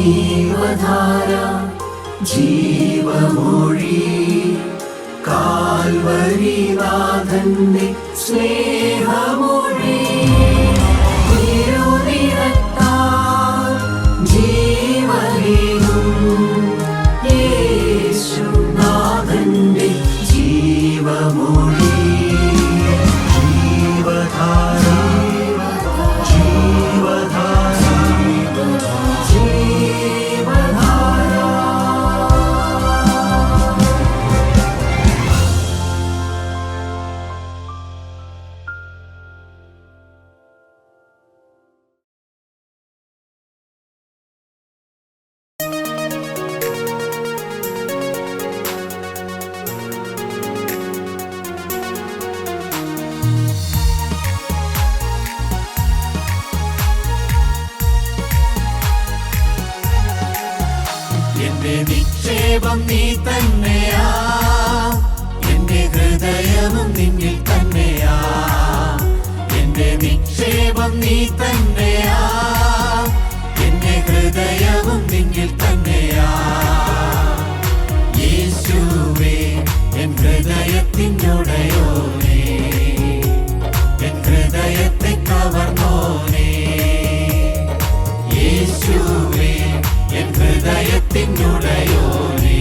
ജീവധാര ജീവമൊഴി കാൽവരിനാഥന്റെ സ്നേഹമൊഴി തിരുനിറത്താൽ ജീവനേകും യേശുനാഥന്റെ ജീവമൊഴി ജീവധാര ജീവധാര ജീവധാര. എന്റെ നിക്ഷേപം നീ തന്നെയാ, എന്റെ ഹൃദയവും നിന്നിൽ തന്നെയാ. എന്റെ നിക്ഷേപം നീ തന്നെയാ, എന്റെ ഹൃദയവും നിന്നിൽ തന്നെയാ. യേശുവേ എൻ ഹൃദയത്തിനുടയോനേ, എൻ ഹൃദയത്തെ കവർന്നോനേ. യേശുവേ എൻ ഹൃദയത്തിനുടയോനേ,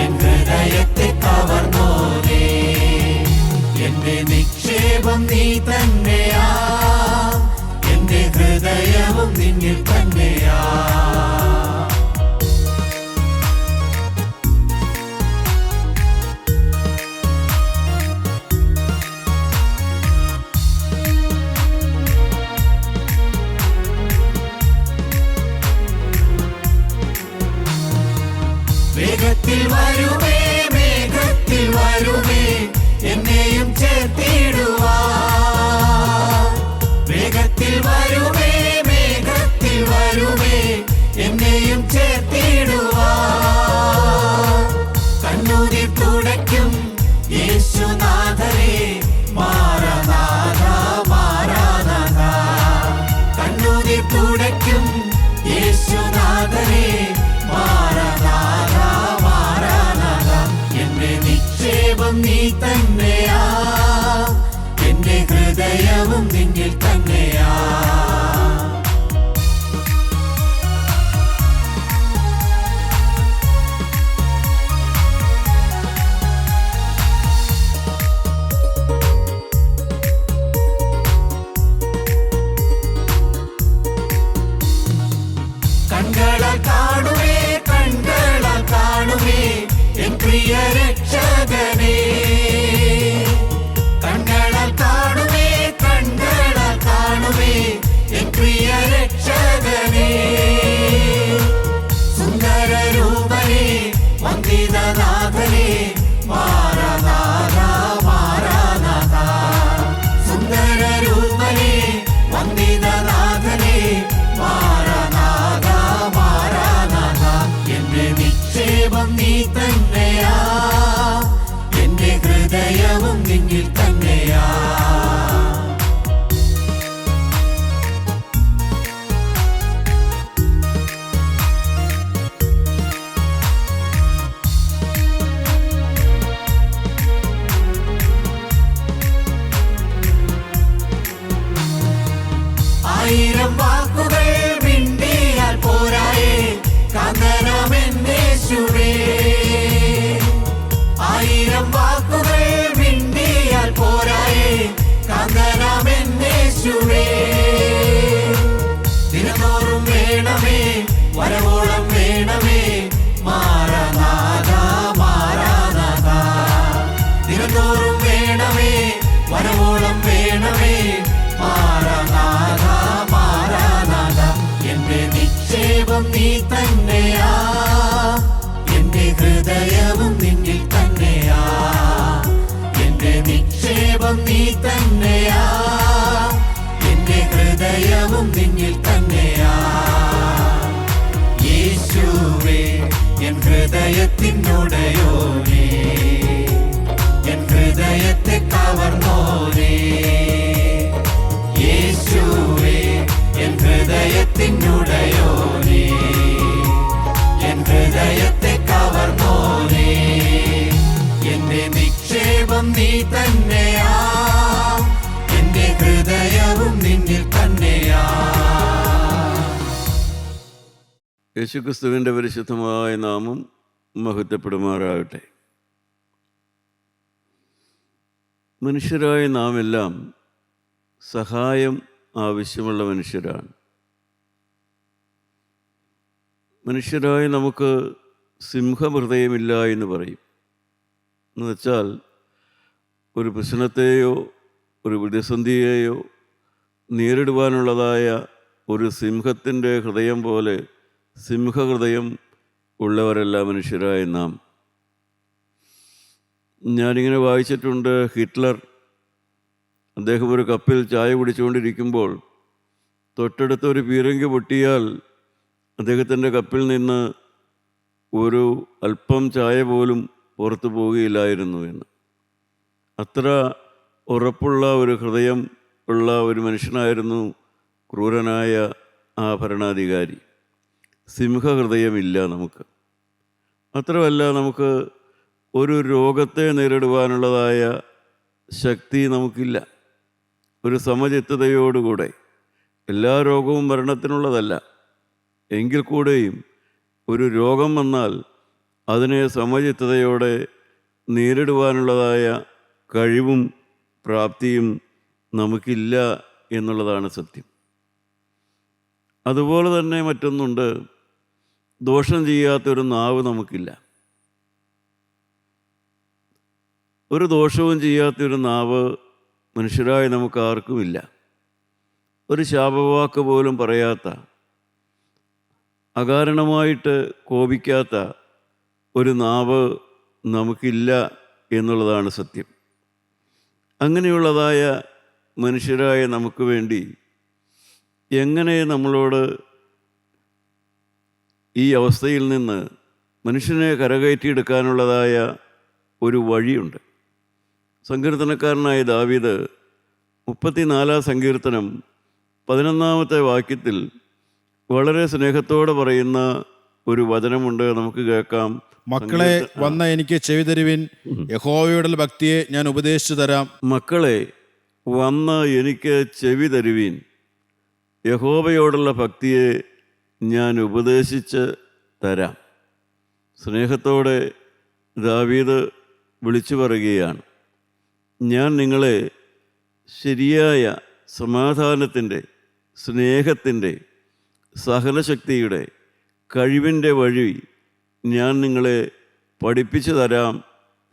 എൻ ഹൃദയത്തെ കവർന്നോനേ. എന്റെ നിക്ഷേപം നീ തന്നെയാ, എന്റെ ഹൃദയവും നിന്നിൽ തന്നെയാ. വേഗത്തിൽ വരുമേ, മേഘത്തിൽ വരുമേ, എന്നെയും ചേർത്തിടുവാൻ. വേഗത്തിൽ വരുമേ, മേഘത്തിൽ വരുമേ, എന്നെയും ചേർത്തിടുവാൻ. കണ്ണുനീർ തുടയ്ക്കും യേശുനാഥനെ, മാറാനാഥ മാറാനാഥ. കണ്ണുനീർ തുടയ്ക്കും യേശുനാഥനെ, മാറാനാഥ മാറാനാഥ. എന്റെ നിക്ഷേപം നീ തന്നെയാ, എന്റെ ഹൃദയവും നിന്നിൽ തന്നെയാ. കണ്ണുകളാൽ കാണുമേ, കണ്ണുകളാൽ കാണുമേ, എൻ പ്രിയ രക്ഷകനേ. കണ്ണുകളാൽ കാണുമേ, കണ്ണുകളാൽ കാണുമേ, എൻ പ്രിയ രക്ഷകനേ. സുന്ദര രൂപനേ, വന്ദിതനാഥനേ, മാറാനാഥ മാറാനാഥ. സുന്ദര രൂപനേ, വന്ദിതനാഥനേ, മാറാനാഥ മാറാനാഥ. എന്റെ നിക്ഷേപം നീ തന്നെയാ, എന്റെ ഹൃദയവും നിന്നിൽ തന്നെയാ. ആയിരം വാക്കുകൾ മിണ്ടിയാൽ പോരായേ, കാന്തനാമെന്നേശുവേ. ആയിരം വാക്കുകൾ മിണ്ടിയാൽ പോരായേ, കാന്തനാമെന്നേശുവേ. ദിനംതോറും വേണമേ, വരവോളം വേണമേ, മാറാനാഥ മാറാനാഥ. ദിനംതോറും വേണമേ, വരവോളം വേണമേ, മാറാനാഥ മാറാനാഥ. എന്റെ നിക്ഷേപം നീ തന്നെയാ, എന്റെ ഹൃദയവും നിന്നിൽ തന്നെയാ. എന്റെ നിക്ഷേപം നീ തന്നെയാ, എന്റെ ഹൃദയവും നിന്നിൽ തന്നെയാ. യേശുവേ എൻ ഹൃദയത്തിനുടയോനേ, എൻ ഹൃദയത്തെ കവർന്നോനേ. യേശുവേ എൻ ഹൃദയത്തിനുടയോനേ, തന്നെയാ, എന്റെ ഹൃദയവും നിന്നിൽ തന്നെയാ. യേശുക്രിസ്തുവിൻ്റെ പരിശുദ്ധമായ നാമം മഹത്വപ്പെടുമാറാകട്ടെ. മനുഷ്യരായ നാം എല്ലാം സഹായം ആവശ്യമുള്ള മനുഷ്യരാണ്. മനുഷ്യരായ നമുക്ക് സിംഹഹൃദയമില്ല എന്ന് പറയും. എന്ന് വെച്ചാൽ ഒരു പ്രശ്നത്തെയോ ഒരു പ്രതിസന്ധിയെയോ നേരിടുവാനുള്ളതായ ഒരു സിംഹത്തിൻ്റെ ഹൃദയം പോലെ സിംഹഹൃദയം ഉള്ളവരല്ല മനുഷ്യരായ നാം. ഞാനിങ്ങനെ വായിച്ചിട്ടുണ്ട്, ഹിറ്റ്ലർ അദ്ദേഹം ഒരു കപ്പിൽ ചായ കുടിച്ചുകൊണ്ടിരിക്കുമ്പോൾ തൊട്ടടുത്തൊരു പീരങ്കി പൊട്ടിയാൽ അദ്ദേഹത്തിൻ്റെ കപ്പിൽ നിന്ന് ഒരു അല്പം ചായ പോലും പുറത്തു പോവുകയില്ലായിരുന്നു എന്ന്. അത്ര ഉറപ്പുള്ള ഒരു ഹൃദയം ഉള്ള ഒരു മനുഷ്യനായിരുന്നു ക്രൂരനായ ആ ഭരണാധികാരി. സിംഹഹൃദയമില്ല നമുക്ക്. മാത്രമല്ല, നമുക്ക് ഒരു രോഗത്തെ നേരിടുവാനുള്ളതായ ശക്തി നമുക്കില്ല. ഒരു സമചിത്തതയോടുകൂടെ, എല്ലാ രോഗവും മരണത്തിനുള്ളതല്ല എങ്കിൽ കൂടെയും ഒരു രോഗം വന്നാൽ അതിനെ സമചിത്തതയോടെ നേരിടുവാനുള്ളതായ കഴിവും പ്രാപ്തിയും നമുക്കില്ല എന്നുള്ളതാണ് സത്യം. അതുപോലെ തന്നെ മറ്റൊന്നുണ്ട്, ദോഷം ചെയ്യാത്തൊരു നാവ് നമുക്കില്ല. ഒരു ദോഷവും ചെയ്യാത്തൊരു നാവ് മനുഷ്യരായ നമുക്ക് ആർക്കുമില്ല. ഒരു ശാപവാക്ക് പോലും പറയാത്ത, അകാരണമായിട്ട് കോപിക്കാത്ത ഒരു നാവ് നമുക്കില്ല എന്നുള്ളതാണ് സത്യം. അങ്ങനെയുള്ളതായ മനുഷ്യരായ നമുക്ക് വേണ്ടി എങ്ങനെ നമ്മളോട് ഈ അവസ്ഥയിൽ നിന്ന് മനുഷ്യനെ കരകയറ്റിയെടുക്കാനുള്ളതായ ഒരു വഴിയുണ്ട്. സങ്കീർത്തനക്കാരനായ ദാവീദ് 34 സങ്കീർത്തനം 11 വാക്യത്തിൽ വളരെ സ്നേഹത്തോടെ പറയുന്ന ഒരു വചനമുണ്ട്, നമുക്ക് കേൾക്കാം. മക്കളെ, വന്ന എനിക്ക് ചെവി തരുവിൻ, യഹോവയുടെ ഭക്തിയെ ഞാൻ ഉപദേശിച്ചു തരാം. മക്കളെ, വന്ന് എനിക്ക് ചെവി തരുവിൻ, യഹോവയോടുള്ള ഭക്തിയെ ഞാൻ ഉപദേശിച്ച് തരാം. സ്നേഹത്തോടെ ദാവീദ് വിളിച്ചു പറയുകയാണ്, ഞാൻ നിങ്ങളെ ശരിയായ സമാധാനത്തിൻ്റെ, സ്നേഹത്തിൻ്റെ, സഹനശക്തിയുടെ, കഴിവിൻ്റെ വഴി ഞാൻ നിങ്ങളെ പഠിപ്പിച്ചു തരാം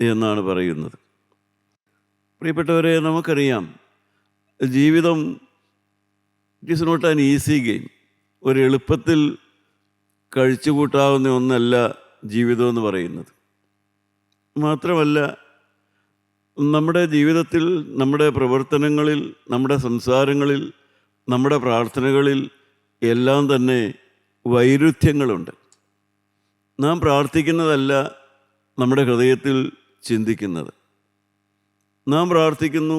എന്നാണ് പറയുന്നത്. പ്രിയപ്പെട്ടവരെ, നമുക്കറിയാം, ജീവിതം it is not an easy game. ഒരു എളുപ്പത്തിൽ കഴിച്ചുകൂട്ടാവുന്ന ഒന്നല്ല ജീവിതം എന്ന് പറയുന്നത്. മാത്രമല്ല, നമ്മുടെ ജീവിതത്തിൽ, നമ്മുടെ പ്രവർത്തനങ്ങളിൽ, നമ്മുടെ സംസാരങ്ങളിൽ, നമ്മുടെ പ്രാർത്ഥനകളിൽ എല്ലാം തന്നെ വൈരുദ്ധ്യങ്ങളുണ്ട്. നാം പ്രാർത്ഥിക്കുന്നതല്ല നമ്മുടെ ഹൃദയത്തിൽ ചിന്തിക്കുന്നത്. നാം പ്രാർത്ഥിക്കുന്നു,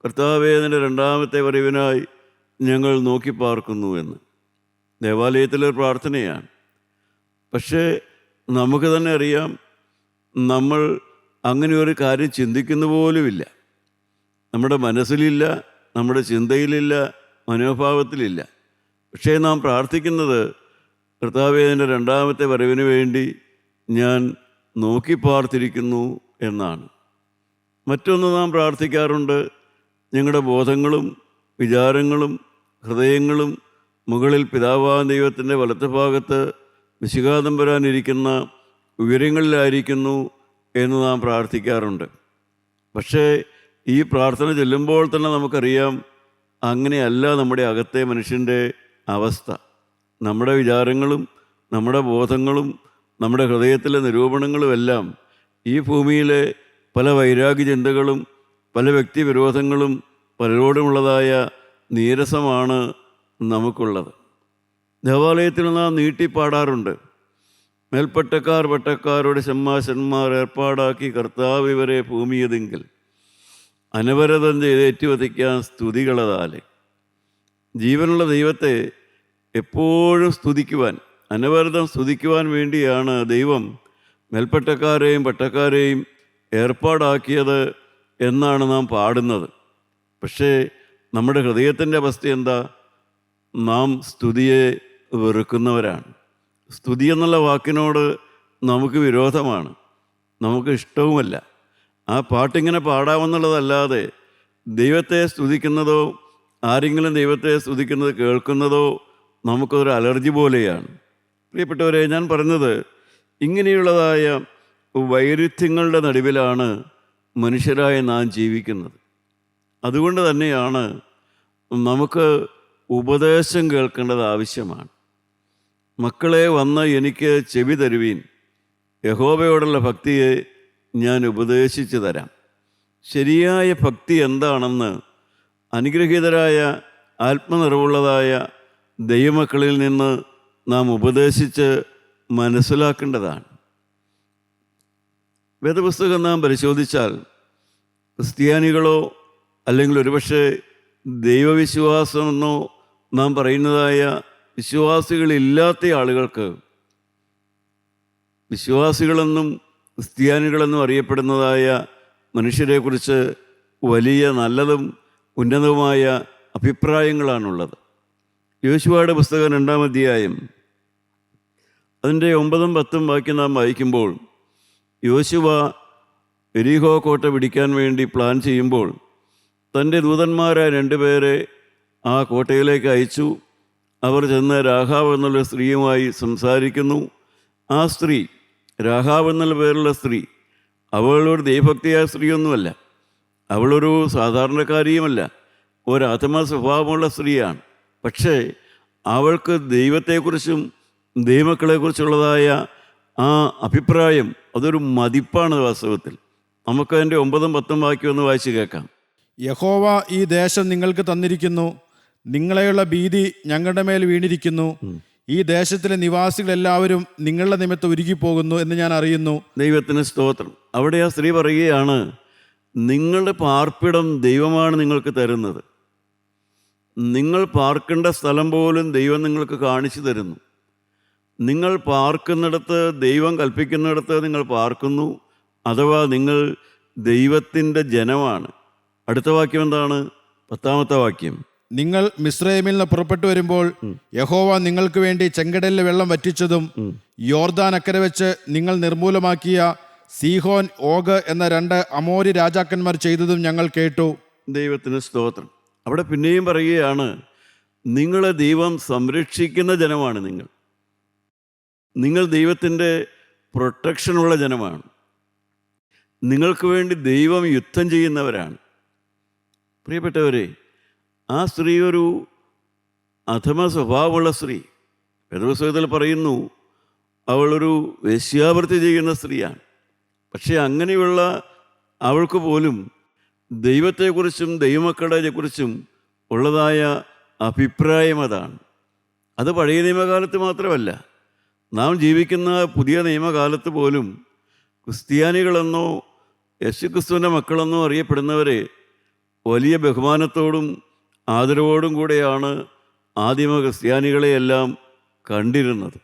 കർത്താവേ, നിൻ്റെ രണ്ടാമത്തെ വരവിനായി ഞങ്ങൾ നോക്കി പാർക്കുന്നു എന്ന്. ദേവാലയത്തിലൊരു പ്രാർത്ഥനയാണ്. പക്ഷേ നമുക്ക് തന്നെ അറിയാം, നമ്മൾ അങ്ങനെ ഒരു കാര്യം ചിന്തിക്കുന്ന പോലുമില്ല. നമ്മുടെ മനസ്സിലില്ല, നമ്മുടെ ചിന്തയിലില്ല, മനോഭാവത്തിലില്ല. പക്ഷേ നാം പ്രാർത്ഥിക്കുന്നത്, കർത്താവേ, നിൻ്റെ രണ്ടാമത്തെ വരവിന് വേണ്ടി ഞാൻ നോക്കി പാർത്തിരിക്കുന്നു എന്നാണ്. മറ്റൊന്ന് നാം പ്രാർത്ഥിക്കാറുണ്ട്, ഞങ്ങളുടെ ബോധങ്ങളും വിചാരങ്ങളും ഹൃദയങ്ങളും മുകളിൽ പിതാവായ ദൈവത്തിൻ്റെ വലത്ത് ഭാഗത്ത് മിശിഹാതമ്പുരാനിരിക്കുന്ന ഉയരങ്ങളിലായിരിക്കുന്നു എന്ന് നാം പ്രാർത്ഥിക്കാറുണ്ട്. പക്ഷേ ഈ പ്രാർത്ഥന ചൊല്ലുമ്പോൾ തന്നെ നമുക്കറിയാം, അങ്ങനെയല്ല നമ്മുടെ അകത്തെ മനുഷ്യൻ്റെ അവസ്ഥ. നമ്മുടെ വിചാരങ്ങളും നമ്മുടെ ബോധങ്ങളും നമ്മുടെ ഹൃദയത്തിലെ നിരൂപണങ്ങളുമെല്ലാം ഈ ഭൂമിയിലെ പല വൈരാഗ്യ ചിന്തകളും പല വ്യക്തിവിരോധങ്ങളും പലരോടുമുള്ളതായ നീരസമാണ് നമുക്കുള്ളത്. ദേവാലയത്തിൽ നാം നീട്ടിപ്പാടാറുണ്ട്, മേൽപ്പട്ടക്കാർ പട്ടക്കാരോട് ഷമ്മാശന്മാർ ഏർപ്പാടാക്കി കർത്താവ് ഇവരെ ഭൂമിയതെങ്കിൽ അനവരതം ചെയ്തേറ്റുവധിക്കാൻ സ്തുതികളതാലെ. ജീവനുള്ള ദൈവത്തെ എപ്പോഴും സ്തുതിക്കുവാൻ, അനവരതം സ്തുതിക്കുവാൻ വേണ്ടിയാണ് ദൈവം മേൽപ്പട്ടക്കാരെയും പട്ടക്കാരെയും ഏർപ്പാടാക്കിയത് എന്നാണ് നാം പാടുന്നത്. പക്ഷേ നമ്മുടെ ഹൃദയത്തിൻ്റെ അവസ്ഥ എന്താ? നാം സ്തുതിയെ വെറുക്കുന്നവരാണ്. സ്തുതി എന്നുള്ള വാക്കിനോട് നമുക്ക് വിരോധമാണ്, നമുക്ക് ഇഷ്ടവുമല്ല. ആ പാട്ടിങ്ങനെ പാടാമെന്നുള്ളതല്ലാതെ ദൈവത്തെ സ്തുതിക്കുന്നതോ ആരെങ്കിലും ദൈവത്തെ സ്തുതിക്കുന്നത് കേൾക്കുന്നതോ നമുക്കൊരു അലർജി പോലെയാണ്. പ്രിയപ്പെട്ടവരെ, ഞാൻ പറഞ്ഞത് ഇങ്ങനെയുള്ളതായ വൈരുദ്ധ്യങ്ങളുടെ നടുവിലാണ് മനുഷ്യരായ നാം ജീവിക്കുന്നത്. അതുകൊണ്ട് തന്നെയാണ് നമുക്ക് ഉപദേശം കേൾക്കേണ്ടത് ആവശ്യമാണ്. മക്കളെ, വന്ന് എനിക്ക് ചെവി തരുവീൻ, യഹോവയോടുള്ള ഭക്തിയെ ഞാൻ ഉപദേശിച്ചു തരാം. ശരിയായ ഭക്തി എന്താണെന്ന് അനുഗ്രഹീതരായ ആത്മനിറവുള്ളതായ ദൈവമക്കളിൽ നിന്ന് നാം ഉപദേശിച്ച് മനസ്സിലാക്കേണ്ടതാണ്. വേദപുസ്തകം നാം പരിശോധിച്ചാൽ ക്രിസ്ത്യാനികളോ അല്ലെങ്കിൽ ഒരുപക്ഷെ ദൈവവിശ്വാസമെന്നോ നാം പറയുന്നതായ വിശ്വാസികളില്ലാത്ത ആളുകൾക്ക് വിശ്വാസികളെന്നും ക്രിസ്ത്യാനികളെന്നും അറിയപ്പെടുന്നതായ മനുഷ്യരെക്കുറിച്ച് വലിയ നല്ലതും ഉന്നതവുമായ അഭിപ്രായങ്ങളാണുള്ളത്. യോശുവയുടെ പുസ്തകം 2-ാം അധ്യായം അതിൻ്റെ 9-10 വാക്യം നാം വായിക്കുമ്പോൾ, യോശുവ എരീഹോ കോട്ട പിടിക്കാൻ വേണ്ടി പ്ലാൻ ചെയ്യുമ്പോൾ തൻ്റെ ദൂതന്മാരായ 2 പേരെ ആ കോട്ടയിലേക്ക് അയച്ചു. അവർ ചെന്ന് രാഹാബ് എന്നുള്ള സ്ത്രീയുമായി സംസാരിക്കുന്നു. ആ സ്ത്രീ, രാഹാബ് എന്നുള്ള പേരുള്ള സ്ത്രീ, അവളൊരു ദൈവഭക്തിയായ സ്ത്രീയൊന്നുമല്ല, അവളൊരു സാധാരണക്കാരിയുമല്ല, ഒരാത്മ സ്വഭാവമുള്ള സ്ത്രീയാണ്. പക്ഷേ അവൾക്ക് ദൈവത്തെക്കുറിച്ചും ദൈവമക്കളെക്കുറിച്ചുള്ളതായ ആ അഭിപ്രായം അതൊരു മതിപ്പാണ് വാസ്തവത്തിൽ. നമുക്കതിൻ്റെ 9-10 വാക്യം ഒന്ന് വായിച്ച് കേൾക്കാം. യഹോവ ഈ ദേശം നിങ്ങൾക്ക് തന്നിരിക്കുന്നു, നിങ്ങളെയുള്ള ഭീതി ഞങ്ങളുടെ മേൽ വീണിരിക്കുന്നു. ഈ ദേശത്തിലെ നിവാസികളെല്ലാവരും നിങ്ങളുടെ നിമിത്തം ഉരുകിപ്പോകുന്നു എന്ന് ഞാൻ അറിയുന്നു. ദൈവത്തിന് സ്തോത്രം. അവിടെ ആ സ്ത്രീ പറയുകയാണ്, നിങ്ങളുടെ പാർപ്പിടം ദൈവമാണ് നിങ്ങൾക്ക് തരുന്നത്. നിങ്ങൾ പാർക്കേണ്ട സ്ഥലം പോലും ദൈവം നിങ്ങൾക്ക് കാണിച്ചു തരുന്നു. നിങ്ങൾ പാർക്കുന്നിടത്ത്, ദൈവം കൽപ്പിക്കുന്നിടത്ത് നിങ്ങൾ പാർക്കുന്നു, അഥവാ നിങ്ങൾ ദൈവത്തിൻ്റെ ജനമാണ്. അടുത്ത വാക്യം എന്താണ്? 10-ാമത്തെ വാക്യം. നിങ്ങൾ മിസ്രയീമിൽ നിന്ന് പുറപ്പെട്ടു വരുമ്പോൾ യഹോവ നിങ്ങൾക്ക് വേണ്ടി ചെങ്കടലിലെ വെള്ളം വറ്റിച്ചതും യോർദാൻ അക്കരെ വെച്ച് നിങ്ങൾ നിർമൂലമാക്കിയ സീഹോൻ, ഓഗ് എന്ന 2 അമോരി രാജാക്കന്മാർ ചെയ്തതും ഞങ്ങൾ കേട്ടു. ദൈവത്തിന് സ്തോത്രം. അവിടെ പിന്നെയും പറയുകയാണ്, നിങ്ങളെ ദൈവം സംരക്ഷിക്കുന്ന ജനമാണ്. നിങ്ങൾ ദൈവത്തിൻ്റെ പ്രൊട്ടക്ഷനുള്ള ജനമാണ്. നിങ്ങൾക്ക് വേണ്ടി ദൈവം യുദ്ധം ചെയ്യുന്നവരാണ്. പ്രിയപ്പെട്ടവരെ, ആ സ്ത്രീ ഒരു അധമ സ്വഭാവമുള്ള സ്ത്രീ. വേദപുസ്തകത്തിൽ പറയുന്നു അവളൊരു വേശ്യാവൃത്തി ചെയ്യുന്ന സ്ത്രീയാണ്. പക്ഷേ അങ്ങനെയുള്ള അവൾക്ക് പോലും ദൈവത്തെക്കുറിച്ചും ദൈവമക്കളെക്കുറിച്ചും ഉള്ളതായ അഭിപ്രായം അതാണ്. അത് പഴയ നിയമകാലത്ത് മാത്രമല്ല, നാം ജീവിക്കുന്ന പുതിയ നിയമകാലത്ത് പോലും ക്രിസ്ത്യാനികളെന്നോ യേശുക്രിസ്തുവിൻ്റെ മക്കളെന്നോ അറിയപ്പെടുന്നവരെ വലിയ ബഹുമാനത്തോടും ആദരവോടും കൂടെയാണ് ആദിമ ക്രിസ്ത്യാനികളെയെല്ലാം കണ്ടിരുന്നത്.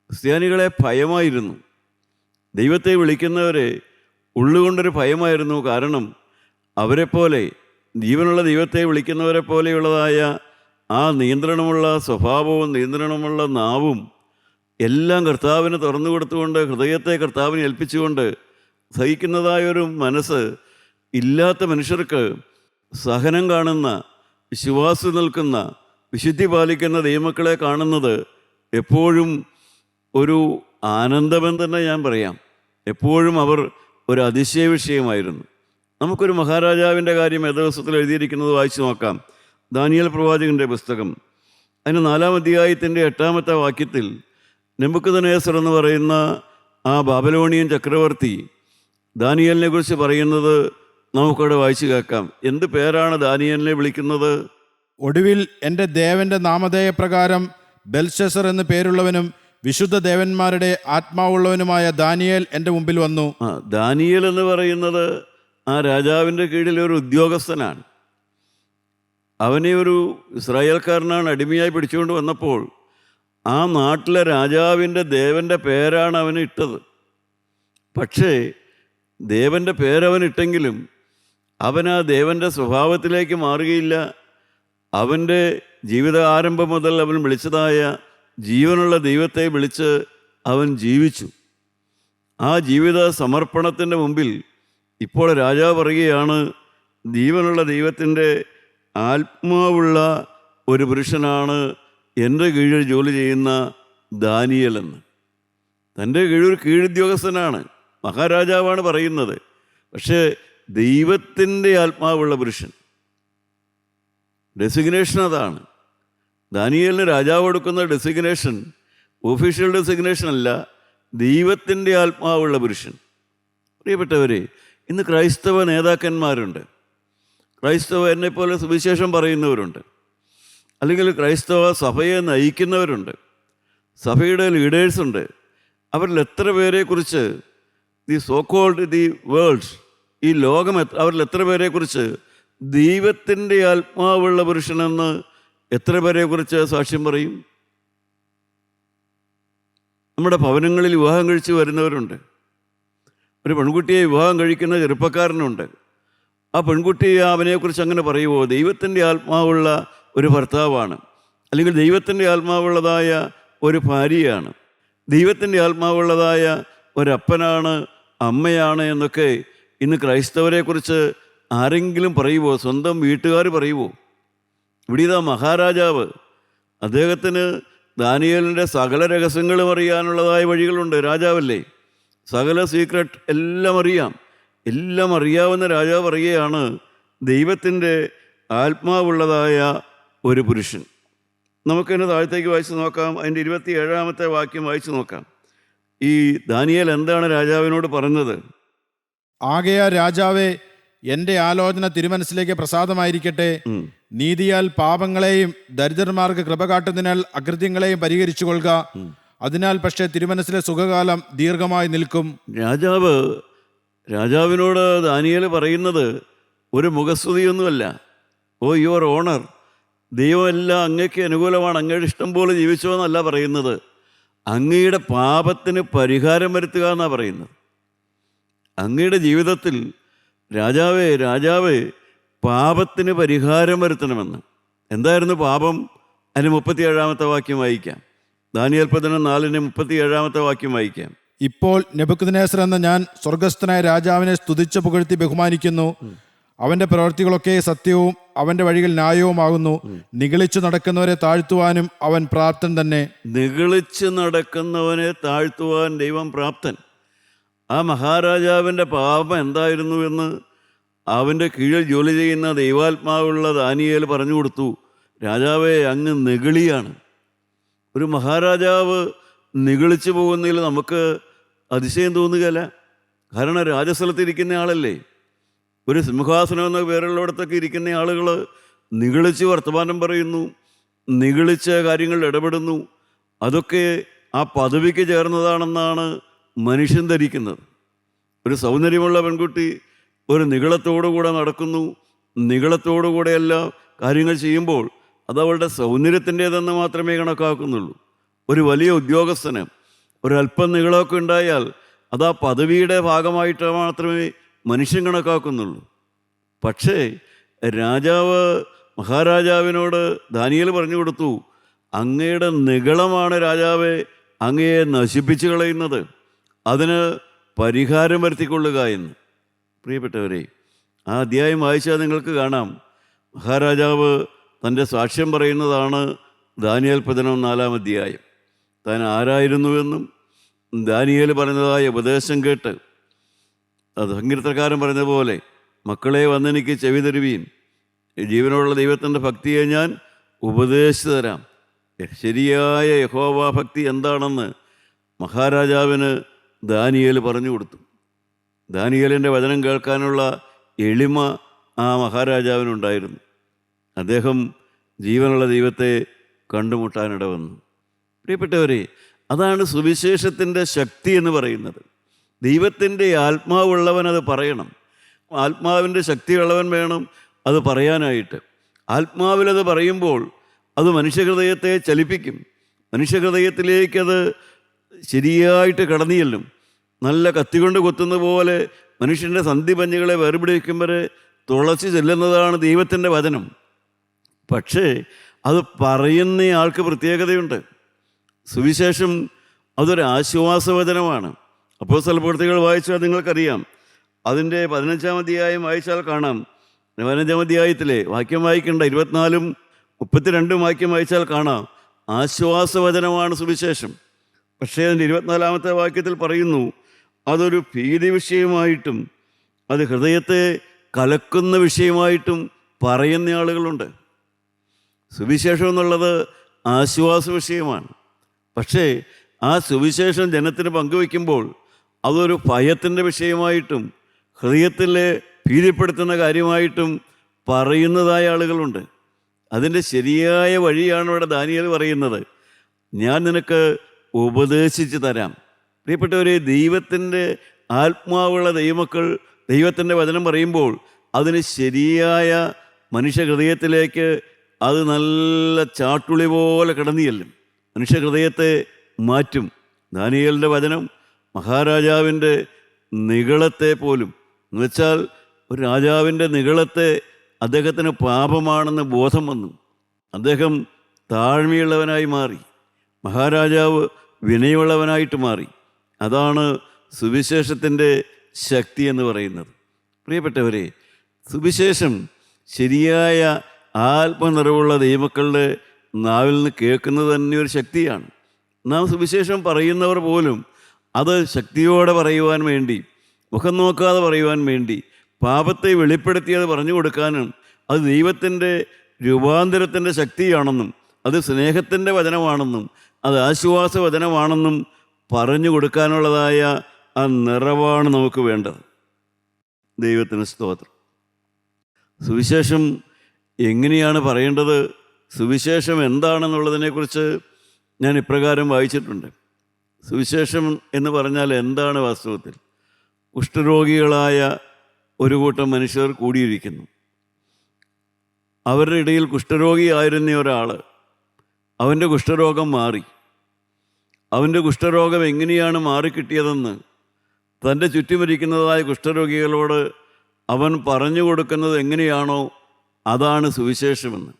ക്രിസ്ത്യാനികളെ ഭയമായിരുന്നു. ദൈവത്തെ വിളിക്കുന്നവരെ ഉള്ളുകൊണ്ടൊരു ഭയമായിരുന്നു. കാരണം അവരെപ്പോലെ, ജീവനുള്ള ദൈവത്തെ വിളിക്കുന്നവരെ പോലെയുള്ളതായ ആ നിയന്ത്രണമുള്ള സ്വഭാവവും നിയന്ത്രണമുള്ള നാവും എല്ലാം കർത്താവിന് തുറന്നു കൊടുത്തുകൊണ്ട്, ഹൃദയത്തെ കർത്താവിനെ ഏൽപ്പിച്ചുകൊണ്ട് സഹിക്കുന്നതായൊരു മനസ്സ് ഇല്ലാത്ത മനുഷ്യർക്ക് സഹനം കാണുന്ന, വിശ്വാസം നിൽക്കുന്ന, വിശുദ്ധി പാലിക്കുന്ന ദൈവമക്കളെ കാണുന്നത് എപ്പോഴും ഒരു ആനന്ദമെന്ന് തന്നെ ഞാൻ പറയാം. എപ്പോഴും അവർ ഒരു അതിശയ വിഷയമായിരുന്നു. നമുക്കൊരു മഹാരാജാവിൻ്റെ കാര്യം വേദപുസ്തകത്തിൽ എഴുതിയിരിക്കുന്നത് വായിച്ചു നോക്കാം. ദാനിയേൽ പ്രവാചകൻ്റെ പുസ്തകം അതിന് 4-ാം അധ്യായത്തിൻ്റെ 8-ാമത്തെ വാക്യത്തിൽ നെബൂഖദ്നേസർ എന്ന് പറയുന്ന ആ ബാബിലോണിയൻ ചക്രവർത്തി ദാനിയേലിനെ കുറിച്ച് പറയുന്നത് നമുക്കവിടെ വായിച്ചു കേൾക്കാം. എന്ത് പേരാണ് ദാനിയേലിനെ വിളിക്കുന്നത്? ഒടുവിൽ എൻ്റെ ദേവന്റെ നാമധേയപ്രകാരം ബെൽഷസർ എന്ന് പേരുള്ളവനും വിശുദ്ധ ദേവന്മാരുടെ ആത്മാവുള്ളവനുമായ ദാനിയേൽ എൻ്റെ മുമ്പിൽ വന്നു. ദാനിയേൽ എന്ന് പറയുന്നത് ആ രാജാവിൻ്റെ കീഴിൽ ഒരു ഉദ്യോഗസ്ഥനാണ്. അവനെ ഒരു ഇസ്രായേൽക്കാരനാണ് അടിമയായി പിടിച്ചുകൊണ്ട് വന്നപ്പോൾ ആ നാട്ടിലെ രാജാവിൻ്റെ ദേവൻ്റെ പേരാണ് അവന് ഇട്ടത്. പക്ഷേ ദേവൻ്റെ പേരവനിട്ടെങ്കിലും അവൻ ആ ദേവൻ്റെ സ്വഭാവത്തിലേക്ക് മാറുകയില്ല. അവൻ്റെ ജീവിത ആരംഭം മുതൽ അവൻ വിളിച്ചതായ ജീവനുള്ള ദൈവത്തെ വിളിച്ച് അവൻ ജീവിച്ചു. ആ ജീവിത സമർപ്പണത്തിൻ്റെ മുമ്പിൽ ഇപ്പോൾ രാജാവ് പറയുകയാണ്, ജീവനുള്ള ദൈവത്തിൻ്റെ ആത്മാവുള്ള ഒരു പുരുഷനാണ് എൻ്റെ കീഴിൽ ജോലി ചെയ്യുന്ന ദാനിയേൽ എന്ന്. തൻ്റെ കീഴൊരു കീഴുദ്യോഗസ്ഥനാണ്, മഹാരാജാവാണ് പറയുന്നത്. പക്ഷേ ദൈവത്തിൻ്റെ ആത്മാവുള്ള പുരുഷൻ, ഡെസിഗ്നേഷൻ അതാണ്. ദാനിയേലിന് രാജാവ് കൊടുക്കുന്ന ഡെസിഗ്നേഷൻ ഒഫീഷ്യൽ ഡെസിഗ്നേഷൻ അല്ല, ദൈവത്തിൻ്റെ ആത്മാവുള്ള പുരുഷൻ. പ്രിയപ്പെട്ടവരെ, ഇന്ന് ക്രൈസ്തവ നേതാക്കന്മാരുണ്ട്, ക്രൈസ്തവ എന്നെപ്പോലെ സുവിശേഷം പറയുന്നവരുണ്ട്, അല്ലെങ്കിൽ ക്രൈസ്തവ സഭയെ നയിക്കുന്നവരുണ്ട്, സഭയുടെ ലീഡേഴ്സുണ്ട്. അവരിൽ എത്ര പേരെക്കുറിച്ച് the so called the worlds, ഈ ലോകം അവരിൽ എത്ര പേരെക്കുറിച്ച് ദൈവത്തിൻ്റെ ആത്മാവുള്ള പുരുഷനെന്ന് എത്ര പേരെക്കുറിച്ച് സാക്ഷ്യം പറയും? നമ്മുടെ ഭവനങ്ങളിൽ വിവാഹം കഴിച്ച് വരുന്നവരുണ്ട്. ഒരു പെൺകുട്ടിയെ വിവാഹം കഴിക്കുന്ന ചെറുപ്പക്കാരനുണ്ട്. ആ പെൺകുട്ടി അവനെക്കുറിച്ച് അങ്ങനെ പറയുമോ? ദൈവത്തിൻ്റെ ആത്മാവുള്ള ഒരു ഭർത്താവാണ്, അല്ലെങ്കിൽ ദൈവത്തിൻ്റെ ആത്മാവുള്ളതായ ഒരു ഭാര്യയാണ്, ദൈവത്തിൻ്റെ ആത്മാവുള്ളതായ ഒരപ്പനാണ്, അമ്മയാണ് എന്നൊക്കെ ഇന്ന് ക്രൈസ്തവരെക്കുറിച്ച് ആരെങ്കിലും പറയുമോ? സ്വന്തം വീട്ടുകാർ പറയുമോ? ഇവിടെ ഇതാ മഹാരാജാവ്, അദ്ദേഹത്തിന് ദാനിയേലിൻ്റെ സകല രഹസ്യങ്ങളും അറിയാനുള്ളതായ വഴികളുണ്ട്. രാജാവല്ലേ, സകല സീക്രട്ട് എല്ലാം അറിയാം. എല്ലാം അറിയാവുന്ന രാജാവ് പറയുകയാണ്, ദൈവത്തിൻ്റെ ആത്മാവുള്ളതായ ഒരു പുരുഷൻ. നമുക്കതിന് താഴത്തേക്ക് വായിച്ച് നോക്കാം. അതിൻ്റെ 27-ാമത്തെ വാക്യം വായിച്ച് നോക്കാം. ഈ ദാനിയേൽ എന്താണ് രാജാവിനോട് പറഞ്ഞത്? ആകയാ രാജാവേ, എൻ്റെ ആലോചന തിരുമനസ്സിലേക്ക് പ്രസാദമായിരിക്കട്ടെ. നീതിയാൽ പാപങ്ങളെയും ദരിദ്രന്മാർക്ക് കൃപ കാട്ടുന്നതിനാൽ അകൃത്യങ്ങളെയും പരിഹരിച്ചു കൊള്ളുക. അതിനാൽ പക്ഷേ തിരുമനസ്സിലെ സുഖകാലം ദീർഘമായി നിൽക്കും. രാജാവിനോട് ദാനിയേൽ പറയുന്നത് ഒരു മുഖസ്തുതിയൊന്നുമല്ല. ഓ യുവർ ഓണർ, ദൈവമെല്ലാം അങ്ങയ്ക്ക് അനുകൂലമാണ്, അങ്ങയുടെ ഇഷ്ടം പോലെ ജീവിച്ചോ എന്നല്ല പറയുന്നത്. അങ്ങയുടെ പാപത്തിന് പരിഹാരം വരുത്തുക എന്നാണ് പറയുന്നത്. അങ്ങയുടെ ജീവിതത്തിൽ രാജാവേ പാപത്തിന് പരിഹാരം വരുത്തണമെന്ന്. എന്തായിരുന്നു പാപം? അതിന് 37-ാമത്തെ വാക്യം വായിക്കാം. ദാനിയേൽ 4:37 വാക്യം വായിക്കാം. ഇപ്പോൾ നെബൂഖദ്നേസർ എന്ന ഞാൻ സ്വർഗസ്ഥനായ രാജാവിനെ സ്തുതിച്ച് പുകഴ്ത്തി ബഹുമാനിക്കുന്നു. അവന്റെ പ്രവൃത്തികളൊക്കെ സത്യവും അവന്റെ വഴികൾ ന്യായവുമാകുന്നു. നിഗളിച്ചു നടക്കുന്നവരെ താഴ്ത്തുവാനും അവൻ പ്രാപ്തൻ തന്നെ. നിഗളിച്ച് നടക്കുന്നവനെ താഴ്ത്തുവാൻ ദൈവം പ്രാപ്തൻ. ആ മഹാരാജാവിൻ്റെ പാപം എന്തായിരുന്നു എന്ന് അവൻ്റെ കീഴിൽ ജോലി ചെയ്യുന്ന ദൈവാത്മാവുള്ള ദാനിയേൽ പറഞ്ഞു കൊടുത്തു. രാജാവേ, അങ്ങ് നിഗളിയാണ്. ഒരു മഹാരാജാവ് നിഗളിച്ചു പോകുന്നതിൽ നമുക്ക് അതിശയം തോന്നുകയല്ല. കാരണം രാജസ്ഥലത്തിരിക്കുന്ന ആളല്ലേ. ഒരു സിംഹാസനം എന്ന പേരുള്ളിടത്തൊക്കെ ഇരിക്കുന്ന ആളുകൾ നിഗളിച്ച് വർത്തമാനം പറയുന്നു, നിഗളിച്ച് കാര്യങ്ങളിൽ ഇടപെടുന്നു. അതൊക്കെ ആ പദവിക്ക് ചേർന്നതാണെന്നാണ് മനുഷ്യൻ ധരിക്കുന്നത്. ഒരു സൗന്ദര്യമുള്ള പെൺകുട്ടി ഒരു നിഗളത്തോടുകൂടെ നടക്കുന്നു, നിഗളത്തോടുകൂടെ എല്ലാ കാര്യങ്ങൾ ചെയ്യുമ്പോൾ അത് അവളുടെ സൗന്ദര്യത്തിൻ്റേതെന്ന് മാത്രമേ കണക്കാക്കുന്നുള്ളൂ. ഒരു വലിയ ഉദ്യോഗസ്ഥന് ഒരല്പം നികളമൊക്കെ ഉണ്ടായാൽ അത് ആ പദവിയുടെ ഭാഗമായിട്ട് മാത്രമേ മനുഷ്യൻ കണക്കാക്കുന്നുള്ളൂ. പക്ഷേ മഹാരാജാവിനോട് ദാനിയേൽ പറഞ്ഞു കൊടുത്തു, അങ്ങയുടെ നിഗളമാണ് രാജാവെ അങ്ങയെ നശിപ്പിച്ചു കളയുന്നത്, അതിന് പരിഹാരം വരുത്തിക്കൊള്ളുക എന്ന്. പ്രിയപ്പെട്ടവരെ, ആ അധ്യായം വായിച്ചാൽ നിങ്ങൾക്ക് കാണാം, മഹാരാജാവ് തൻ്റെ സാക്ഷ്യം പറയുന്നതാണ് ദാനിയേൽ 4-ാം അധ്യായം. താൻ ആരായിരുന്നുവെന്നും ദാനിയേൽ പറഞ്ഞതായ ഉപദേശം കേട്ട്, അത് സങ്കീർത്തനക്കാരൻ പറഞ്ഞതുപോലെ, മക്കളെ വന്നെനിക്ക് ചെവി തരുവീൻ, ജീവനുള്ള ദൈവത്തിൻ്റെ ഭക്തിയെ ഞാൻ ഉപദേശിച്ചു തരാം. ശരിയായ യഹോവ ഭക്തി എന്താണെന്ന് മഹാരാജാവിന് ദാനിയേൽ പറഞ്ഞു കൊടുത്തു. ദാനിയേലിൻ്റെ വചനം കേൾക്കാനുള്ള എളിമ ആ മഹാരാജാവിനുണ്ടായിരുന്നു. അദ്ദേഹം ജീവനുള്ള ദൈവത്തെ കണ്ടുമുട്ടാനിട വന്നു. പ്രിയപ്പെട്ടവരെ, അതാണ് സുവിശേഷത്തിൻ്റെ ശക്തി എന്ന് പറയുന്നത്. ദൈവത്തിൻ്റെ ആത്മാവുള്ളവൻ അത് പറയണം. ആത്മാവിൻ്റെ ശക്തിയുള്ളവൻ വേണം അത് പറയാനായിട്ട്. ആത്മാവിലത് പറയുമ്പോൾ അത് മനുഷ്യഹൃദയത്തെ ചലിപ്പിക്കും. മനുഷ്യഹൃദയത്തിലേക്കത് ശരിയായിട്ട് കടന്നു ചെല്ലും. നല്ല കത്തികൊണ്ട് കൊത്തുന്ന പോലെ മനുഷ്യൻ്റെ സന്ധിപഞ്ഞുകളെ വേർപിടിക്കുമ്പോൾ തുളച്ച് ചെല്ലുന്നതാണ് ദൈവത്തിൻ്റെ വചനം. പക്ഷേ അത് പറയുന്നയാൾക്ക് പ്രത്യേകതയുണ്ട്. സുവിശേഷം അതൊരു ആശ്വാസവചനമാണ്. അപ്പോസ്തലപ്രവൃത്തികൾ വായിച്ചാൽ നിങ്ങൾക്കറിയാം, അതിൻ്റെ 15-ാം അധ്യായം വായിച്ചാൽ കാണാം. 15-ാം അധ്യായത്തിലെ വാക്യം വായിക്കേണ്ട 24-ഉം 32-ഉം വാക്യം വായിച്ചാൽ കാണാം, ആശ്വാസവചനമാണ് സുവിശേഷം. പക്ഷേ അതിൻ്റെ 24-ാമത്തെ വാക്യത്തിൽ പറയുന്നു, അതൊരു ഭീതി വിഷയമായിട്ടും അത് ഹൃദയത്തെ കലക്കുന്ന വിഷയമായിട്ടും പറയുന്ന ആളുകളുണ്ട്. സുവിശേഷം എന്നുള്ളത് ആശ്വാസ വിഷയമാണ്. പക്ഷേ ആ സുവിശേഷം ജനത്തിന് പങ്കുവയ്ക്കുമ്പോൾ അതൊരു ഭയത്തിൻ്റെ വിഷയമായിട്ടും ഹൃദയത്തിലെ ഭീതിപ്പെടുത്തുന്ന കാര്യമായിട്ടും പറയുന്നതായ ആളുകളുണ്ട്. അതിൻ്റെ ശരിയായ വഴിയാണ് ഇവിടെ ദാനിയേൽ പറയുന്നത്. ഞാൻ നിനക്ക് ഉപദേശിച്ച് തരാം. പ്രിയപ്പെട്ടവരെ, ദൈവത്തിൻ്റെ ആത്മാവുള്ള ദൈവമക്കൾ ദൈവത്തിൻ്റെ വചനം പറയുമ്പോൾ അതിന് ശരിയായ മനുഷ്യഹൃദയത്തിലേക്ക് അത് നല്ല ചാട്ടുളി പോലെ കിടന്നു ചെല്ലും. മനുഷ്യഹൃദയത്തെ മാറ്റും. ദാനിയേലിൻ്റെ വചനം മഹാരാജാവിൻ്റെ നിഗളത്തെ പോലും, എന്നുവെച്ചാൽ ഒരു രാജാവിൻ്റെ നിഗളത്തെ അദ്ദേഹത്തിന് പാപമാണെന്ന് ബോധം വന്നു. അദ്ദേഹം താഴ്മയുള്ളവനായി മാറി. മഹാരാജാവ് വിനയമുള്ളവനായിട്ട് മാറി. അതാണ് സുവിശേഷത്തിൻ്റെ ശക്തി എന്ന് പറയുന്നത്. പ്രിയപ്പെട്ടവരെ, സുവിശേഷം ശരിയായ ആത്മനിറവുള്ള ദൈവമക്കളുടെ നാവിൽ നിന്ന് കേൾക്കുന്നത് തന്നെ ഒരു ശക്തിയാണ്. നാം സുവിശേഷം പറയുന്നവർ പോലും അത് ശക്തിയോടെ പറയുവാൻ വേണ്ടി, മുഖം നോക്കാതെ പറയുവാൻ വേണ്ടി, പാപത്തെ വെളിപ്പെടുത്തിയത് പറഞ്ഞു കൊടുക്കാനും അത് ദൈവത്തിൻ്റെ രൂപാന്തരത്തിൻ്റെ ശക്തിയാണെന്നും അത് സ്നേഹത്തിൻ്റെ വചനമാണെന്നും അത് ആശ്വാസ വചനമാണെന്നും പറഞ്ഞു കൊടുക്കാനുള്ളതായ ആ നിറവാണ് നമുക്ക് വേണ്ടത്. ദൈവത്തിന് സ്തോത്രം. സുവിശേഷം എങ്ങനെയാണ് പറയേണ്ടത്, സുവിശേഷം എന്താണെന്നുള്ളതിനെക്കുറിച്ച് ഞാൻ ഇപ്രകാരം വായിച്ചിട്ടുണ്ട്. സുവിശേഷം എന്ന് പറഞ്ഞാൽ എന്താണ് വാസ്തവത്തിൽ? കുഷ്ഠരോഗികളായ ഒരു കൂട്ടം മനുഷ്യർ കൂടിയിരിക്കുന്നു. അവരുടെ ഇടയിൽ കുഷ്ഠരോഗിയായിരുന്ന ഒരാൾ, അവൻ്റെ കുഷ്ഠരോഗം മാറി. അവൻ്റെ കുഷ്ഠരോഗം എങ്ങനെയാണ് മാറിക്കിട്ടിയതെന്ന് തൻ്റെ ചുറ്റുമിരിക്കുന്നതായ കുഷ്ഠരോഗികളോട് അവൻ പറഞ്ഞു കൊടുക്കുന്നത് എങ്ങനെയാണോ അതാണ് സുവിശേഷമെന്ന്.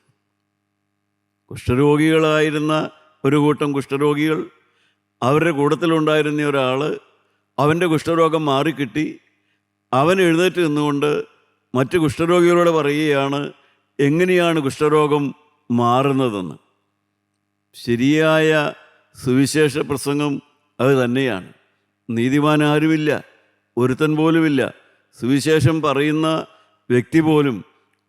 കുഷ്ഠരോഗികളായിരുന്ന ഒരു കൂട്ടം കുഷ്ഠരോഗികൾ, അവരുടെ കൂട്ടത്തിലുണ്ടായിരുന്ന ഒരാൾ, അവൻ്റെ കുഷ്ഠരോഗം മാറിക്കിട്ടി. അവൻ എഴുന്നേറ്റ് നിന്നുകൊണ്ട് മറ്റ് കുഷ്ഠരോഗികളോട് പറയുകയാണ് എങ്ങനെയാണ് കുഷ്ഠരോഗം മാറുന്നതെന്ന്. ശരിയായ സുവിശേഷ പ്രസംഗം അത് തന്നെയാണ്. നീതിമാൻ ആരുമില്ല, ഒരുത്തൻ പോലുമില്ല. സുവിശേഷം പറയുന്ന വ്യക്തി പോലും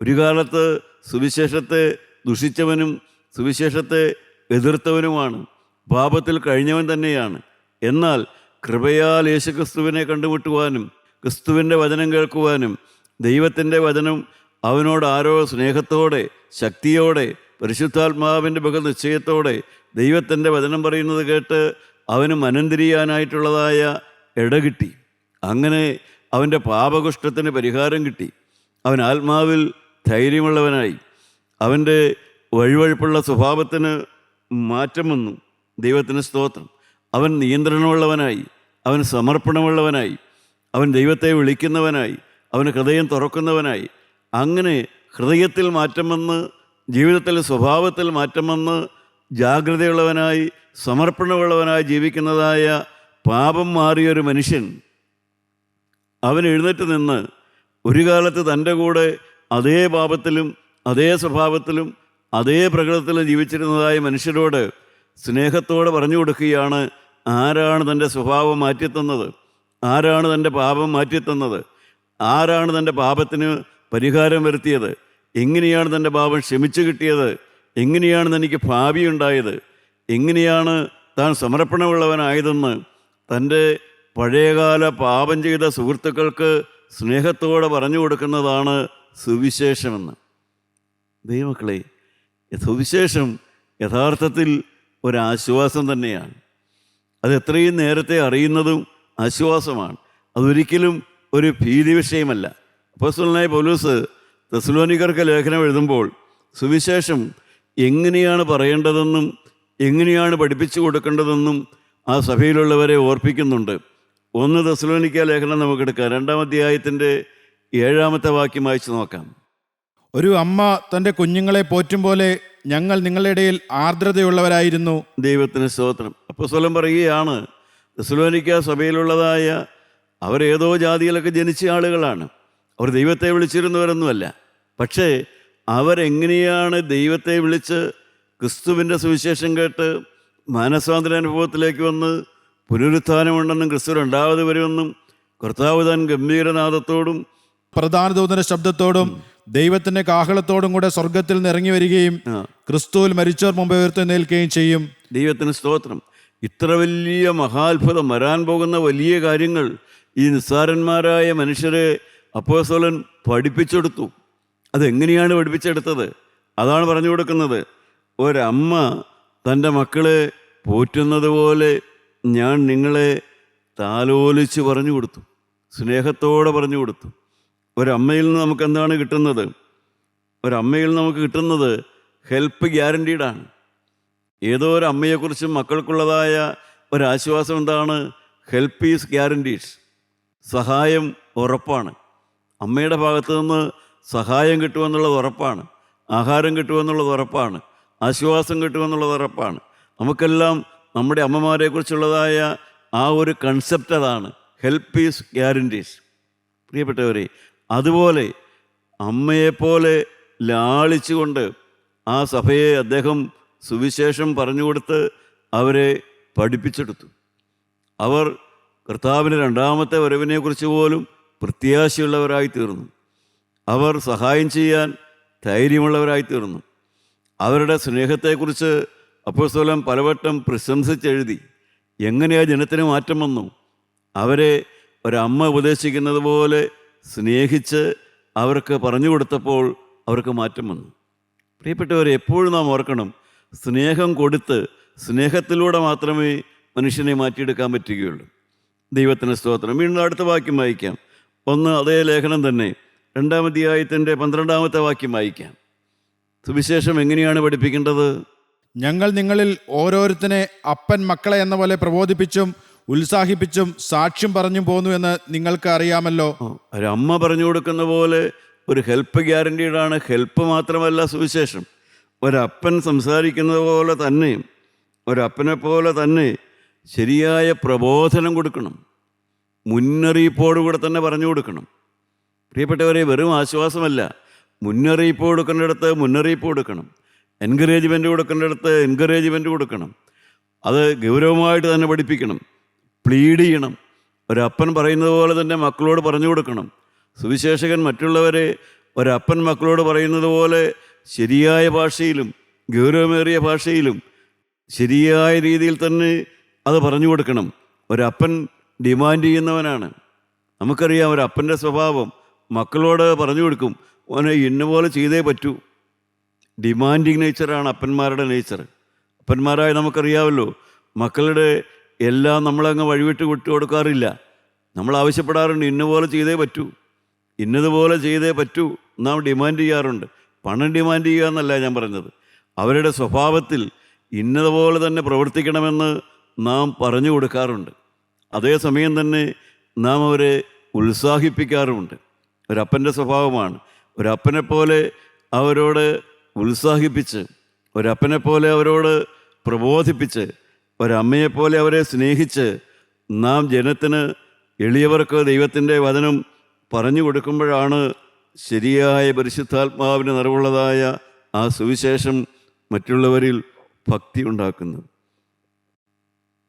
ഒരു കാലത്ത് സുവിശേഷത്തെ ദുഷിച്ചവനും സുവിശേഷത്തെ എതിർത്തവനുമാണ്, പാപത്തിൽ കഴിഞ്ഞവൻ തന്നെയാണ്. എന്നാൽ കൃപയാൽ യേശുക്രിസ്തുവിനെ കണ്ടുമുട്ടുവാനും ക്രിസ്തുവിൻ്റെ വചനം കേൾക്കുവാനും ദൈവത്തിൻ്റെ വചനം അവനോട് ആരോ സ്നേഹത്തോടെ ശക്തിയോടെ പരിശുദ്ധാത്മാവിൻ്റെ ബഹുനിശ്ചയത്തോടെ ദൈവത്തിൻ്റെ വചനം പറയുന്നത് കേട്ട് അവന് മനംതിരിയാനായിട്ടുള്ളതായ ഇട കിട്ടി. അങ്ങനെ അവൻ്റെ പാപകുഷ്ഠത്തിന് പരിഹാരം കിട്ടി. അവൻ ആത്മാവിൽ ധൈര്യമുള്ളവനായി. അവൻ്റെ വഴുവഴുപ്പുള്ള സ്വഭാവത്തിന് മാറ്റം വന്നു. ദൈവത്തിന് സ്തോത്രം. അവൻ നിയന്ത്രണമുള്ളവനായി, അവൻ സമർപ്പണമുള്ളവനായി, അവൻ ദൈവത്തെ വിളിക്കുന്നവനായി, അവന് ഹൃദയം തുറക്കുന്നവനായി. അങ്ങനെ ഹൃദയത്തിൽ മാറ്റം വന്ന്, ജീവിതത്തിൽ സ്വഭാവത്തിൽ മാറ്റം വന്ന്, ജാഗ്രതയുള്ളവനായി സമർപ്പണമുള്ളവനായി ജീവിക്കുന്നതായ പാപം മാറിയൊരു മനുഷ്യൻ അവൻ എഴുന്നേറ്റ് നിന്ന് ഒരു കാലത്ത് തൻ്റെ കൂടെ അതേ പാപത്തിലും അതേ സ്വഭാവത്തിലും അതേ പ്രകൃതത്തിലും ജീവിച്ചിരുന്നതായ മനുഷ്യരോട് സ്നേഹത്തോടെ പറഞ്ഞു കൊടുക്കുകയാണ് ആരാണ് തൻ്റെ സ്വഭാവം മാറ്റിത്തന്നത്, ആരാണ് തൻ്റെ പാപം മാറ്റിത്തന്നത്, ആരാണ് തൻ്റെ പാപത്തിന് പരിഹാരം വരുത്തിയത്, എങ്ങനെയാണ് തൻ്റെ പാപം ക്ഷമിച്ചു കിട്ടിയത്, എങ്ങനെയാണ് തനിക്ക് ഭാവി ഉണ്ടായത്, എങ്ങനെയാണ് താൻ സമർപ്പണമുള്ളവനായതെന്ന് തൻ്റെ പഴയകാല പാപം ചെയ്ത സുഹൃത്തുക്കൾക്ക് സ്നേഹത്തോടെ പറഞ്ഞു കൊടുക്കുന്നതാണ് സുവിശേഷമെന്ന്. ദൈവമക്കളെ, സുവിശേഷം യഥാർത്ഥത്തിൽ ഒരാശ്വാസം തന്നെയാണ്. അത് എത്രയും നേരത്തെ അറിയുന്നതും ആശ്വാസമാണ്. അതൊരിക്കലും ഒരു ഭീതി വിഷയമല്ല. അപ്പോസ്തലനായ പൗലോസ് തെസ്സലോനിക്കർക്ക് ലേഖനം എഴുതുമ്പോൾ സുവിശേഷം എങ്ങനെയാണ് പറയേണ്ടതെന്നും എങ്ങനെയാണ് പഠിപ്പിച്ചു കൊടുക്കേണ്ടതെന്നും ആ സഭയിലുള്ളവരെ ഓർപ്പിക്കുന്നുണ്ട്. 1 തെസ്സലോനിക്ക ലേഖനം നമുക്കെടുക്കാം. 2-ാം അധ്യായത്തിൻ്റെ 7-ാമത്തെ വാക്യം വായിച്ചു നോക്കാം. ഒരു അമ്മ തൻ്റെ കുഞ്ഞുങ്ങളെ പോറ്റും പോലെ ഞങ്ങൾ നിങ്ങളുടെ ഇടയിൽ ആർദ്രതയുള്ളവരായിരുന്നു. ദൈവത്തിന് സ്തോത്രം. അപ്പോസ്തലൻ പറയുകയാണ്, തെസ്സലോനിക്ക സഭയിലുള്ളതായ അവരേതോ ജാതിയിലൊക്കെ ജനിച്ച ആളുകളാണ്. അവർ ദൈവത്തെ വിളിച്ചിരുന്നവരൊന്നുമല്ല. പക്ഷേ അവരെങ്ങനെയാണ് ദൈവത്തെ വിളിച്ച് ക്രിസ്തുവിൻ്റെ സുവിശേഷം കേട്ട് മാനസാന്തര അനുഭവത്തിലേക്ക് വന്ന് പുനരുത്ഥാനമുണ്ടെന്നും ക്രിസ്തു രണ്ടാമത് വരുമെന്നും കർത്താവ് താൻ ഗംഭീരനാദത്തോടും പ്രധാന ദൂതന്റെ ശബ്ദത്തോടും ദൈവത്തിന്റെ കാഹളത്തോടും കൂടെ സ്വർഗത്തിൽ നിന്ന് ഇറങ്ങി വരികയും ക്രിസ്തുവിൽ മരിച്ചവർ മുമ്പ് ഉയർത്തെഴുന്നേൽക്കുകയും ചെയ്യും. ദൈവത്തിന് സ്തോത്രം. ഇത്ര വലിയ മഹാത്ഭുതം, വരാൻ പോകുന്ന വലിയ കാര്യങ്ങൾ ഈ നിസ്സാരന്മാരായ മനുഷ്യരെ അപ്പോസ്തലൻ പഠിപ്പിച്ചെടുത്തു. അതെങ്ങനെയാണ് പഠിപ്പിച്ചെടുത്തത്? അതാണ് പറഞ്ഞു കൊടുക്കുന്നത്. ഒരമ്മ തൻ്റെ മക്കളെ പോറ്റുന്നത് പോലെ ഞാൻ നിങ്ങളെ താലോലിച്ച് പറഞ്ഞു കൊടുത്തു, സ്നേഹത്തോടെ പറഞ്ഞു കൊടുത്തു. ഒരമ്മയിൽ നിന്ന് നമുക്ക് എന്താണ് കിട്ടുന്നത്? ഒരമ്മയിൽ നമുക്ക് കിട്ടുന്നത് ഹെൽപ്പ് ഗ്യാരണ്ടീഡാണ്. ഏതോ ഒരു അമ്മയെക്കുറിച്ചും മക്കൾക്കുള്ളതായ ഒരാശ്വാസം എന്താണ്? Help is guaranteed. സഹായം ഉറപ്പാണ്. അമ്മയുടെ ഭാഗത്തു നിന്ന് സഹായം കിട്ടുമെന്നുള്ളത് ഉറപ്പാണ്. ആഹാരം കിട്ടുമെന്നുള്ളത് ഉറപ്പാണ്. ആശ്വാസം കിട്ടുമെന്നുള്ളത് ഉറപ്പാണ്. നമുക്കെല്ലാം നമ്മുടെ അമ്മമാരെക്കുറിച്ചുള്ളതായ ആ ഒരു കൺസെപ്റ്റ് അതാണ്, ഹെൽപ്പ് ഈസ് ഗ്യാരണ്ടീഡ്. പ്രിയപ്പെട്ടവരെ, അതുപോലെ അമ്മയെപ്പോലെ ലാളിച്ചുകൊണ്ട് ആ സഭയെ അദ്ദേഹം സുവിശേഷം പറഞ്ഞുകൊടുത്ത് അവരെ പഠിപ്പിച്ചെടുത്തു. അവർ കർത്താവിൻ്റെ രണ്ടാമത്തെ വരവിനെക്കുറിച്ച് പോലും പ്രത്യാശയുള്ളവരായി തീർന്നു. അവർ സഹായം ചെയ്യാൻ ധൈര്യമുള്ളവരായി തീർന്നു. അവരുടെ സ്നേഹത്തെക്കുറിച്ച് അപ്പോസ്തലൻ പലവട്ടം പ്രശംസിച്ചെഴുതി. എങ്ങനെയാ ജനത്തിന് മാറ്റം വന്നു? അവരെ ഒരമ്മ ഉപദേശിക്കുന്നത് പോലെ സ്നേഹിച്ച് അവർക്ക് പറഞ്ഞു കൊടുത്തപ്പോൾ അവർക്ക് മാറ്റം വന്നു. പ്രിയപ്പെട്ടവരെ, എപ്പോഴും നാം ഓർക്കണം, സ്നേഹം കൊടുത്ത് സ്നേഹത്തിലൂടെ മാത്രമേ മനുഷ്യനെ മാറ്റിയെടുക്കാൻ പറ്റുകയുള്ളൂ. ദൈവത്തിന് സ്തോത്രം. വീണ്ടും അടുത്ത വാക്യം വായിക്കാം. അതേ ലേഖനം തന്നെ 2-ാം അധ്യായത്തിൻ്റെ 12-ാമത്തെ വാക്യം വായിക്കാം. സുവിശേഷം എങ്ങനെയാണ് പഠിപ്പിക്കേണ്ടത്? ഞങ്ങൾ നിങ്ങളിൽ ഓരോരുത്തനെ അപ്പൻ മക്കളെ എന്ന പോലെ പ്രബോധിപ്പിച്ചും ഉത്സാഹിപ്പിച്ചും സാക്ഷ്യം പറഞ്ഞും പോന്നു എന്ന് നിങ്ങൾക്ക് അറിയാമല്ലോ. ഒരമ്മ പറഞ്ഞു കൊടുക്കുന്ന പോലെ ഒരു ഹെൽപ്പ് ഗ്യാരണ്ടീഡാണ്. ഹെൽപ്പ് മാത്രമല്ല സുവിശേഷം. ഒരപ്പൻ സംസാരിക്കുന്നത് പോലെ തന്നെ, ഒരപ്പനെ പോലെ തന്നെ ശരിയായ പ്രബോധനം കൊടുക്കണം. മുന്നറിയിപ്പോടുകൂടെ തന്നെ പറഞ്ഞു കൊടുക്കണം. പ്രിയപ്പെട്ടവരെ, വെറും ആശ്വാസമല്ല, മുന്നറിയിപ്പ് കൊടുക്കേണ്ടിടത്ത് മുന്നറിയിപ്പ് കൊടുക്കണം. എൻകറേജ്മെൻറ്റ് കൊടുക്കേണ്ടിടത്ത് എൻകറേജ്മെൻറ്റ് കൊടുക്കണം. അത് ഗൗരവമായിട്ട് തന്നെ പഠിപ്പിക്കണം. പ്ലീഡ് ചെയ്യണം. ഒരപ്പൻ പറയുന്നത് പോലെ തന്നെ മക്കളോട് പറഞ്ഞു കൊടുക്കണം. സുവിശേഷകൻ മറ്റുള്ളവരെ ഒരപ്പൻ മക്കളോട് പറയുന്നത് പോലെ ശരിയായ ഭാഷയിലും ഗൗരവമേറിയ ഭാഷയിലും ശരിയായ രീതിയിൽ തന്നെ അത് പറഞ്ഞു കൊടുക്കണം. ഒരപ്പൻ ഡിമാൻഡ് ചെയ്യുന്നവനാണ്. നമുക്കറിയാം ഒരപ്പൻ്റെ സ്വഭാവം. മക്കളോട് പറഞ്ഞു കൊടുക്കും, ഓനെ ഇന്നപോലെ ചെയ്തേ പറ്റൂ. Demanding നേച്ചറാണ് അപ്പന്മാരുടെ nature. അപ്പന്മാരായ നമുക്കറിയാമല്ലോ, മക്കളുടെ എല്ലാം നമ്മളങ്ങ് വഴിവിട്ട് വിട്ടു കൊടുക്കാറില്ല. നമ്മൾ ആവശ്യപ്പെടാറുണ്ട്, ഇന്നപോലെ ചെയ്തേ പറ്റൂ, ഇന്നതുപോലെ ചെയ്തേ പറ്റൂ. നാം ഡിമാൻഡ് ചെയ്യാറുണ്ട്. പണം ഡിമാൻഡ് ചെയ്യുക എന്നല്ല ഞാൻ പറഞ്ഞത്. അവരുടെ സ്വഭാവത്തിൽ ഇന്നതുപോലെ തന്നെ പ്രവർത്തിക്കണമെന്ന് നാം പറഞ്ഞു കൊടുക്കാറുണ്ട്. അതേസമയം തന്നെ നാം അവരെ ഉത്സാഹിപ്പിക്കാറുമുണ്ട്. ഒരപ്പൻ്റെ സ്വഭാവമാണ്. ഒരപ്പനെപ്പോലെ അവരോട് ഉത്സാഹിപ്പിച്ച്, ഒരപ്പനെപ്പോലെ അവരോട് പ്രബോധിപ്പിച്ച്, ഒരമ്മയെപ്പോലെ അവരെ സ്നേഹിച്ച് നാം ജനത്തിന്, എളിയവർക്ക് ദൈവത്തിൻ്റെ വചനം പറഞ്ഞു കൊടുക്കുമ്പോഴാണ് ശരിയായ പരിശുദ്ധാത്മാവിന് നിറവുള്ളതായ ആ സുവിശേഷം മറ്റുള്ളവരിൽ ഭക്തി ഉണ്ടാക്കുന്നത്.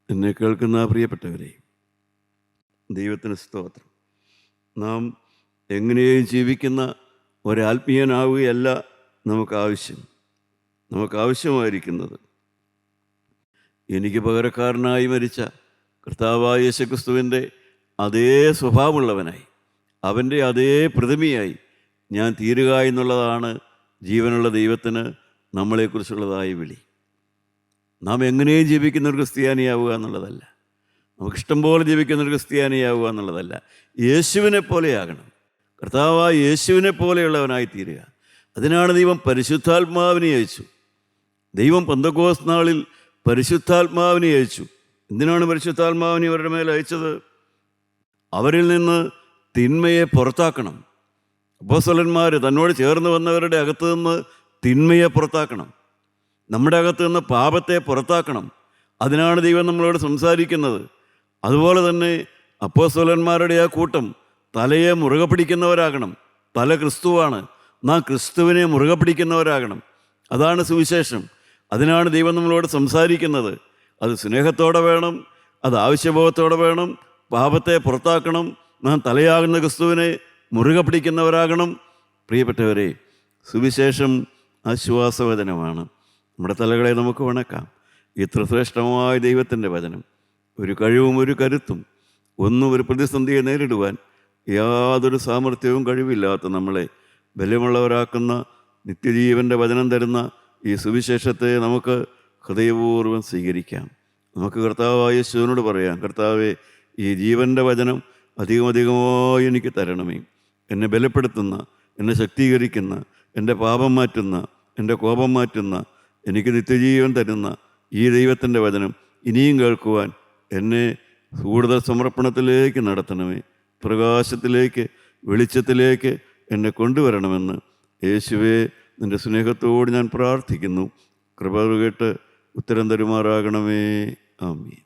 എന്നെ കേൾക്കുന്ന പ്രിയപ്പെട്ടവരെ, ദൈവത്തിന് സ്തോത്രം. നാം എങ്ങനെയും ജീവിക്കുന്ന ഒരാത്മീയനാവുകയല്ല നമുക്കാവശ്യമായിരിക്കുന്നത്. എനിക്ക് പകരക്കാരനായി മരിച്ച കർത്താവായ യേശുക്രിസ്തുവിൻ്റെ അതേ സ്വഭാവമുള്ളവനായി, അവൻ്റെ അതേ പ്രതിമയായി ഞാൻ തീരുക എന്നുള്ളതാണ് ജീവനുള്ള ദൈവത്തിന് നമ്മളെക്കുറിച്ചുള്ളതായ വിളി. നാം എങ്ങനെയും ജീവിക്കുന്ന ഒരു ക്രിസ്ത്യാനിയാവുക എന്നുള്ളതല്ല, നമുക്കിഷ്ടം പോലെ ജീവിക്കുന്ന ഒരു ക്രിസ്ത്യാനിയാവുക എന്നുള്ളതല്ല, യേശുവിനെ പോലെയാകണം. കർത്താവായ യേശുവിനെ പോലെയുള്ളവനായി തീരുക. അതിനാണ് ദൈവം പരിശുദ്ധാത്മാവിനെ അയച്ചു. ദൈവം പെന്തക്കോസ്ത് നാളിൽ പരിശുദ്ധാത്മാവിനെ അയച്ചു. എന്തിനാണ് പരിശുദ്ധാത്മാവിനെ അവരുടെ മേൽ അയച്ചത്? അവരിൽ നിന്ന് തിന്മയെ പുറത്താക്കണം, അപ്പോസ്തലന്മാർ തന്നോട് ചേർന്ന് വന്നവരുടെ അകത്ത് നിന്ന് തിന്മയെ പുറത്താക്കണം, നമ്മുടെ അകത്ത് നിന്ന് പാപത്തെ പുറത്താക്കണം. അതിനാണ് ദൈവം നമ്മളോട് സംസാരിക്കുന്നത്. അതുപോലെ തന്നെ അപ്പോസ്തലന്മാരുടെ ആ കൂട്ടം തലയെ മുറുകെ പിടിക്കുന്നവരാകണം. തല ക്രിസ്തുവാണ്, നാം ക്രിസ്തുവിനെ മുറുകെ പിടിക്കുന്നവരാകണം. അതാണ് സുവിശേഷം. അതിനാണ് ദൈവം നമ്മളോട് സംസാരിക്കുന്നത്. അത് സ്നേഹത്തോടെ വേണം, അത് ആവശ്യബോധത്തോടെ വേണം. പാപത്തെ പുറത്താക്കണം, നാം തലയാകുന്ന ക്രിസ്തുവിനെ മുറുകെ പിടിക്കുന്നവരാകണം. പ്രിയപ്പെട്ടവരെ, സുവിശേഷം ആശ്വാസവചനമാണ്. നമ്മുടെ തലകളെ നമുക്ക് വണക്കാം. ഇത്ര ശ്രേഷ്ഠമായ ദൈവത്തിൻ്റെ വചനം, ഒരു കഴിവും ഒരു കരുത്തും ഒന്നും ഒരു പ്രതിസന്ധിയെ നേരിടുവാൻ യാതൊരു സാമർഥ്യവും കഴിവില്ലാത്ത നമ്മളെ ബലമുള്ളവരാക്കുന്ന നിത്യജീവൻ്റെ വചനം തരുന്ന ഈ സുവിശേഷത്തെ നമുക്ക് ഹൃദയപൂർവ്വം സ്വീകരിക്കാം. നമുക്ക് കർത്താവായ യേശുവിനോട് പറയാം, കർത്താവേ, ഈ ജീവൻ്റെ വചനം അധികമധികമായി എനിക്ക് തരണമേ. എന്നെ ബലപ്പെടുത്തുന്ന, എന്നെ ശക്തീകരിക്കുന്ന, എൻ്റെ പാപം മാറ്റുന്ന, എൻ്റെ കോപം മാറ്റുന്ന, എനിക്ക് നിത്യജീവൻ തരുന്ന ഈ ദൈവത്തിൻ്റെ വചനം ഇനിയും കേൾക്കുവാൻ എന്നെ കൂടുതൽ സമർപ്പണത്തിലേക്ക് നടത്തണമേ. പ്രകാശത്തിലേക്ക്, വെളിച്ചത്തിലേക്ക് എന്നെ കൊണ്ടുവരണമെന്ന് യേശുവേ, നിൻ്റെ സ്നേഹത്തോട് ഞാൻ പ്രാർത്ഥിക്കുന്നു. കൃപ കേട്ട് ഉത്തരം തരുമാറാകണമേ. ആമീൻ.